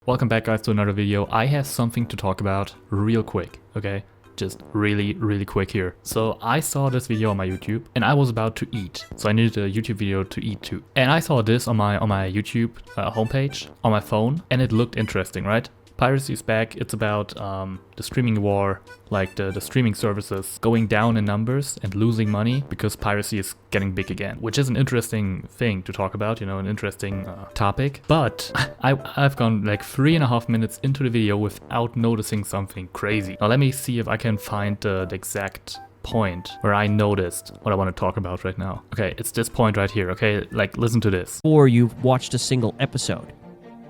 Welcome back, guys, to another video. I have something to talk about real quick, okay? Just really quick here. So I saw this video on my YouTube and I was about to eat. So I needed a YouTube video to eat too. And I saw this on my YouTube homepage on my phone, and it looked interesting, right? Piracy is back. It's about the streaming war, like the streaming services going down in numbers and losing money because piracy is getting big again, which is an interesting thing to talk about, you know, an interesting topic. But I've gone like 3.5 minutes into the video without noticing something crazy. Now let me see if I can find the exact point where I noticed what I want to talk about right now. Okay, it's this point right here, okay? Like, listen to this. Or you've watched a single episode.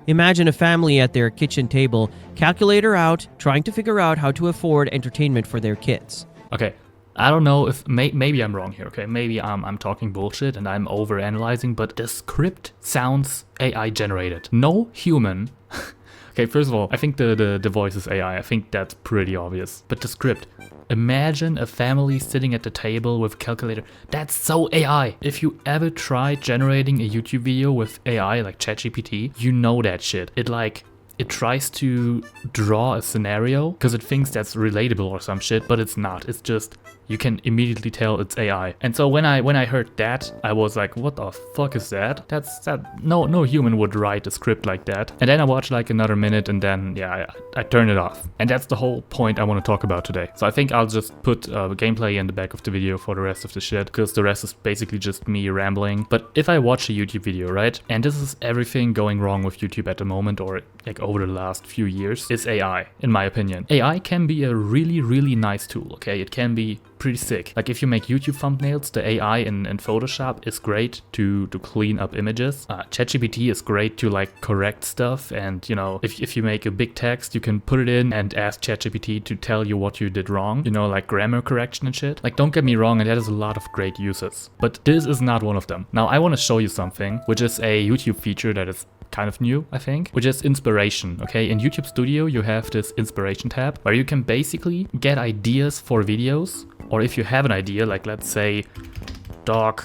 Imagine a family at their kitchen table, calculator out, trying to figure out how to afford entertainment for their kids. Okay, I don't know if maybe I'm wrong here, okay? Maybe I'm talking bullshit and I'm overanalyzing, but the script sounds AI generated. No human. Okay, first of all, I think the voice is AI. I think that's pretty obvious. But the script. Imagine a family sitting at the table with a calculator. That's so AI. If you ever try generating a YouTube video with AI like ChatGPT, you know that shit. It tries to draw a scenario because it thinks that's relatable or some shit, but it's not. It's just, you can immediately tell it's AI. And so when I heard that, I was like, what the fuck is that? No human would write a script like that. And then I watched like another minute and then, yeah, I turned it off. And that's the whole point I want to talk about today. So I think I'll just put gameplay in the back of the video for the rest of the shit, because the rest is basically just me rambling. But if I watch a YouTube video, right, and this is everything going wrong with YouTube at the moment, or like over the last few years, is AI, in my opinion. AI can be a really nice tool, okay? It can be pretty sick. Like if you make YouTube thumbnails, the AI in Photoshop is great to clean up images. ChatGPT is great to like correct stuff, and you know, if you make a big text, you can put it in and ask ChatGPT to tell you what you did wrong, you know, like grammar correction and shit. Like, don't get me wrong, and that is a lot of great uses, but this is not one of them. Now I want to show you something, which is a YouTube feature that is kind of new, I think, which is inspiration. Okay, in YouTube Studio you have this inspiration tab where you can basically get ideas for videos, or if you have an idea, like let's say dog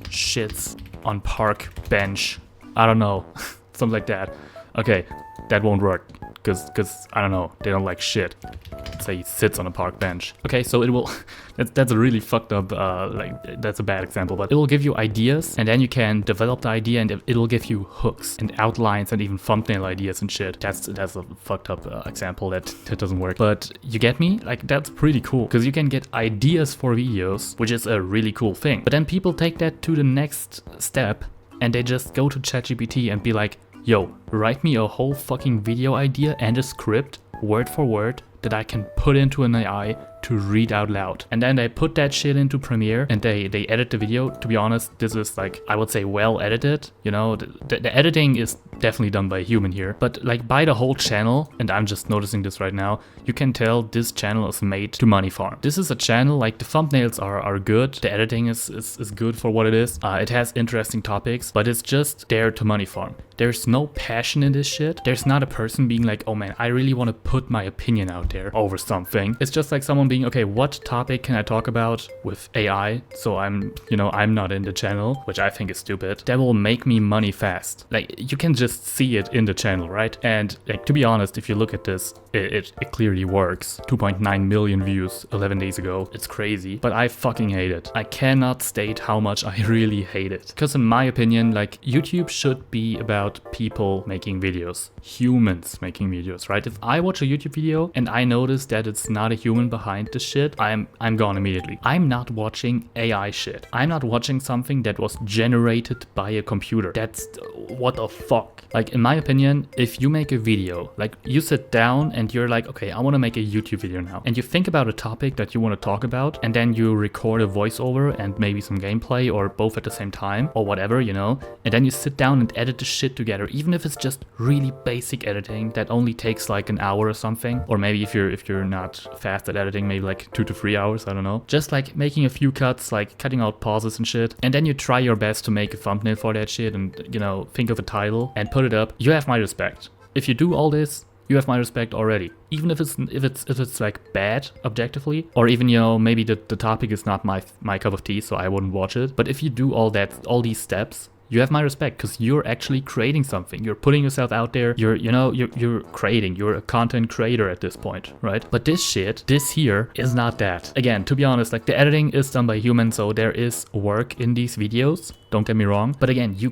shits on park bench, I don't know, something like that. Okay, that won't work because I don't know, they don't like shit. Let's say he sits on a park bench. Okay, so it will that's a really fucked up like, that's a bad example, but it will give you ideas, and then you can develop the idea, and it'll give you hooks and outlines and even thumbnail ideas and shit. That's a fucked up example that doesn't work, but you get me? Like, that's pretty cool because you can get ideas for videos, which is a really cool thing. But then people take that to the next step and they just go to ChatGPT and be like, yo, write me a whole fucking video idea and a script, word for word, that I can put into an AI to read out loud. And then they put that shit into Premiere and they edit the video. To be honest, this is like, I would say, well edited. You know, the editing is definitely done by a human here, but like by the whole channel, and I'm just noticing this right now, you can tell this channel is made to money farm. This is a channel, like the thumbnails are good, the editing is good for what it is. It has interesting topics, but it's just there to money farm. There's no passion in this shit. There's not a person being like, oh man, I really want to put my opinion out there over something. It's just like someone being, okay, what topic can I talk about with AI? So I'm not in the channel, which I think is stupid. That will make me money fast. Like, you can just see it in the channel, right? And like, to be honest, if you look at this, it clearly works. 2.9 million views 11 days ago. It's crazy, but I fucking hate it. I cannot state how much I really hate it. Because in my opinion, like, YouTube should be about people making videos, humans making videos, right? If I watch a YouTube video and I notice that it's not a human behind the shit, I'm gone immediately. I'm not watching AI shit. I'm not watching something that was generated by a computer. That's what the fuck. Like, in my opinion, if you make a video, like you sit down and you're like, okay, I want to make a YouTube video now, and you think about a topic that you want to talk about, and then you record a voiceover and maybe some gameplay or both at the same time or whatever, you know, and then you sit down and edit the shit together, even if it's just really basic editing that only takes like an hour or something, or maybe if you're not fast at editing, maybe like 2 to 3 hours, I don't know, just like making a few cuts, like cutting out pauses and shit, and then you try your best to make a thumbnail for that shit and, you know, think of a title and put it up. You have my respect. If you do all this, you have my respect already. Even if it's like bad objectively, or even, you know, maybe the topic is not my cup of tea, so I wouldn't watch it. But if you do all these steps, You have my respect because you're actually creating something. You're putting yourself out there. You're creating. You're a content creator at this point, right? But this shit, this here is not that. Again, to be honest, like the editing is done by humans, so there is work in these videos. Don't get me wrong. But again, you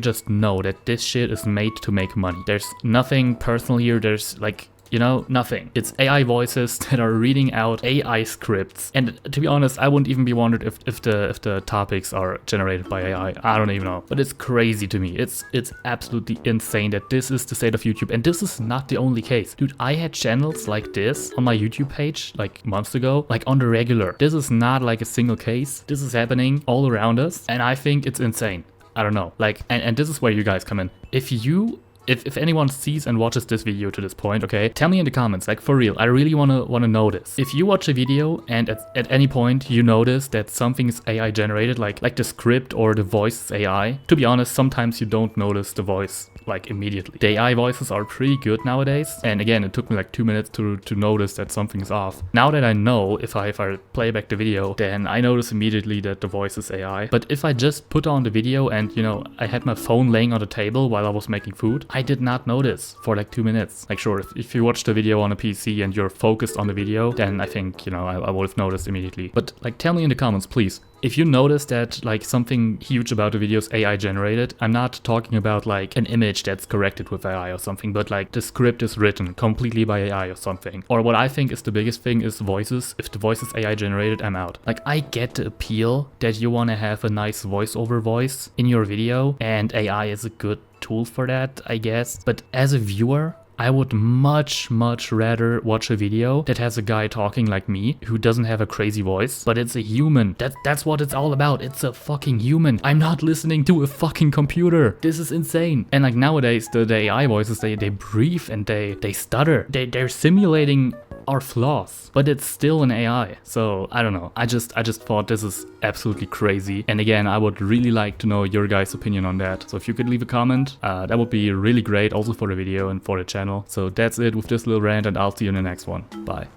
just know that this shit is made to make money. There's nothing personal here. There's like, you know, nothing. It's AI voices that are reading out AI scripts. And to be honest, I wouldn't even be wondered if the topics are generated by AI. I don't even know. But it's crazy to me. It's absolutely insane that this is the state of YouTube. And this is not the only case. Dude, I had channels like this on my YouTube page like months ago, like on the regular. This is not like a single case. This is happening all around us. And I think it's insane. I don't know. Like, and this is where you guys come in. If anyone sees and watches this video to this point, okay, tell me in the comments, like for real, I really wanna know this. If you watch a video and at any point you notice that something is AI generated, like the script or the voice is AI, to be honest, sometimes you don't notice the voice like immediately. The AI voices are pretty good nowadays, and again, it took me like 2 minutes to notice that something's off. Now that I know, if I play back the video, then I notice immediately that the voice is AI. But if I just put on the video and, you know, I had my phone laying on the table while I was making food, I did not notice for like 2 minutes. Like sure, if you watch the video on a PC and you're focused on the video, then I think, you know, I would have noticed immediately. But like tell me in the comments, please. If you notice that like something huge about the video is AI generated, I'm not talking about like an image that's corrected with AI or something, but like the script is written completely by AI or something. Or what I think is the biggest thing is voices. If the voice is AI generated, I'm out. Like I get the appeal that you want to have a nice voiceover voice in your video, and AI is a good tool for that, I guess. But as a viewer, I would much rather watch a video that has a guy talking like me who doesn't have a crazy voice, but it's a human. That's what it's all about. It's a fucking human. I'm not listening to a fucking computer. This is insane. And like nowadays, the AI voices, they breathe and they stutter. They're simulating our flaws, but it's still an AI. So I don't know. I just thought this is absolutely crazy. And again, I would really like to know your guys' opinion on that. So if you could leave a comment, that would be really great, also for the video and for the channel. So that's it with this little rant, and I'll see you in the next one. Bye.